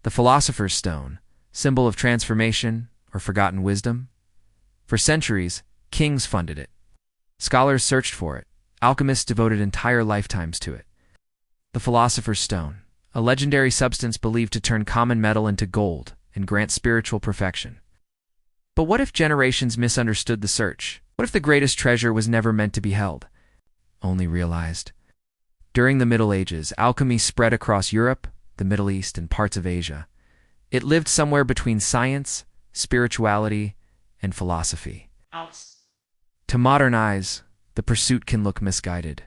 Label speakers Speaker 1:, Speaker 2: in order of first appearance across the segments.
Speaker 1: The Philosopher's Stone, symbol of transformation or forgotten wisdom. For centuries, kings funded it. Scholars searched for it. Alchemists devoted entire lifetimes to it. The Philosopher's Stone, a legendary substance believed to turn common metal into gold and grant spiritual perfection. But what if generations misunderstood the search? What if the greatest treasure was never meant to be held, only realized? During the Middle Ages, alchemy spread across Europe, the Middle East, and parts of Asia. It lived somewhere between science, spirituality, and philosophy. To modern eyes, the pursuit can look misguided.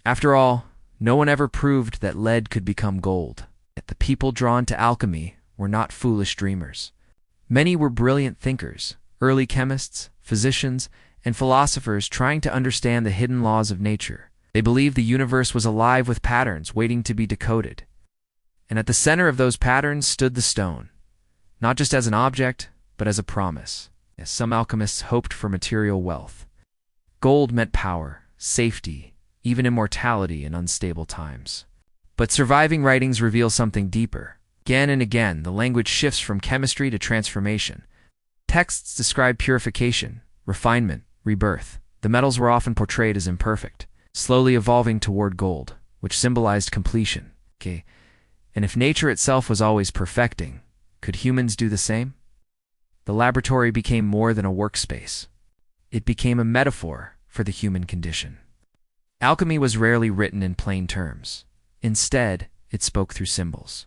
Speaker 1: After all, no one ever proved that lead could become gold. Yet the people drawn to alchemy were not foolish dreamers. Many were brilliant thinkers, early chemists, physicians, and philosophers trying to understand the hidden laws of nature. They believed the universe was alive with patterns waiting to be decoded. And at the center of those patterns stood the stone, not just as an object, but as a promise. As some alchemists hoped for material wealth. Gold meant power, safety, even immortality in unstable times. But surviving writings reveal something deeper. Again and again, the language shifts from chemistry to transformation. Texts describe purification, refinement, rebirth. The metals were often portrayed as imperfect, slowly evolving toward gold, which symbolized completion. And if nature itself was always perfecting, could humans do the same? The laboratory became more than a workspace. It became a metaphor for the human condition. Alchemy was rarely written in plain terms. Instead, it spoke through symbols.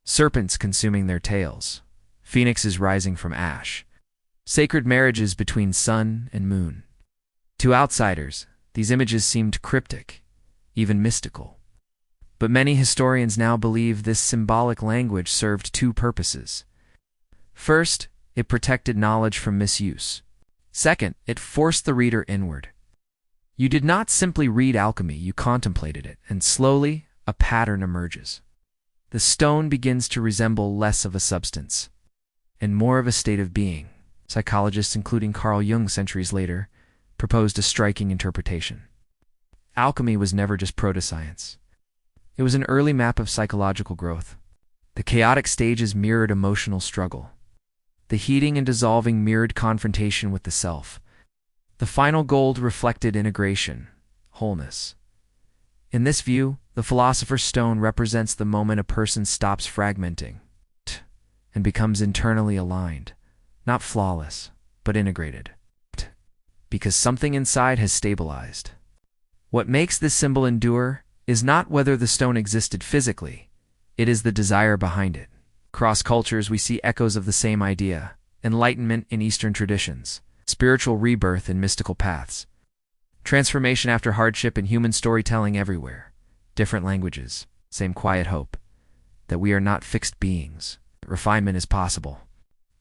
Speaker 1: Serpents consuming their tails, phoenixes rising from ash, sacred marriages between sun and moon. To outsiders, these images seemed cryptic, even mystical. But many historians now believe this symbolic language served two purposes. First, it protected knowledge from misuse. Second, it forced the reader inward. You did not simply read alchemy, you contemplated it, and slowly, a pattern emerges. The stone begins to resemble less of a substance, and more of a state of being. Psychologists, including Carl Jung centuries later, proposed a striking interpretation. Alchemy was never just proto-science. It was an early map of psychological growth. The chaotic stages mirrored emotional struggle. The heating and dissolving mirrored confrontation with the self. The final gold reflected integration, wholeness. In this view, the Philosopher's Stone represents the moment a person stops fragmenting and becomes internally aligned, not flawless, but integrated, because something inside has stabilized. What makes this symbol endure is not whether the stone existed physically, it is the desire behind it. Across cultures, we see echoes of the same idea: enlightenment in Eastern traditions, spiritual rebirth in mystical paths, transformation after hardship in human storytelling everywhere. Different languages, same quiet hope, that we are not fixed beings, that refinement is possible,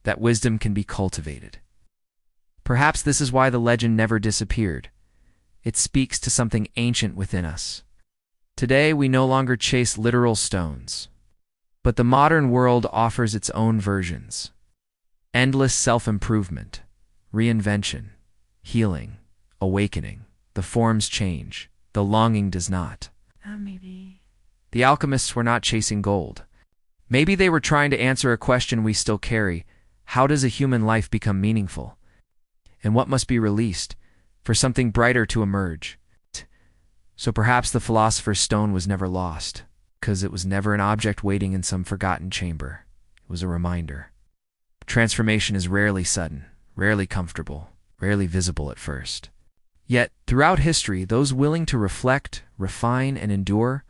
Speaker 1: that wisdom can be cultivated. Perhaps this is why the legend never disappeared. It speaks to something ancient within us. Today, we no longer chase literal stones, but the modern world offers its own versions. Endless self-improvement, reinvention, healing, awakening. The forms change, the longing does not.
Speaker 2: Maybe.
Speaker 1: The alchemists were not chasing gold. Maybe they were trying to answer a question we still carry: how does a human life become meaningful? And what must be released for something brighter to emerge? So perhaps the Philosopher's Stone was never lost, because it was never an object waiting in some forgotten chamber. It was a reminder. Transformation is rarely sudden, rarely comfortable, rarely visible at first. Yet, throughout history, those willing to reflect, refine, and endure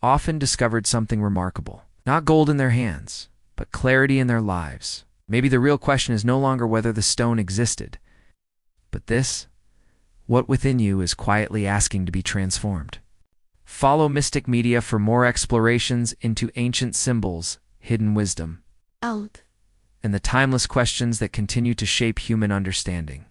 Speaker 1: often discovered something remarkable. Not gold in their hands, but clarity in their lives. Maybe the real question is no longer whether the stone existed, but this: what within you is quietly asking to be transformed? Follow Mystic Media for more explorations into ancient symbols, hidden wisdom,
Speaker 2: Out.
Speaker 1: and the timeless questions that continue to shape human understanding.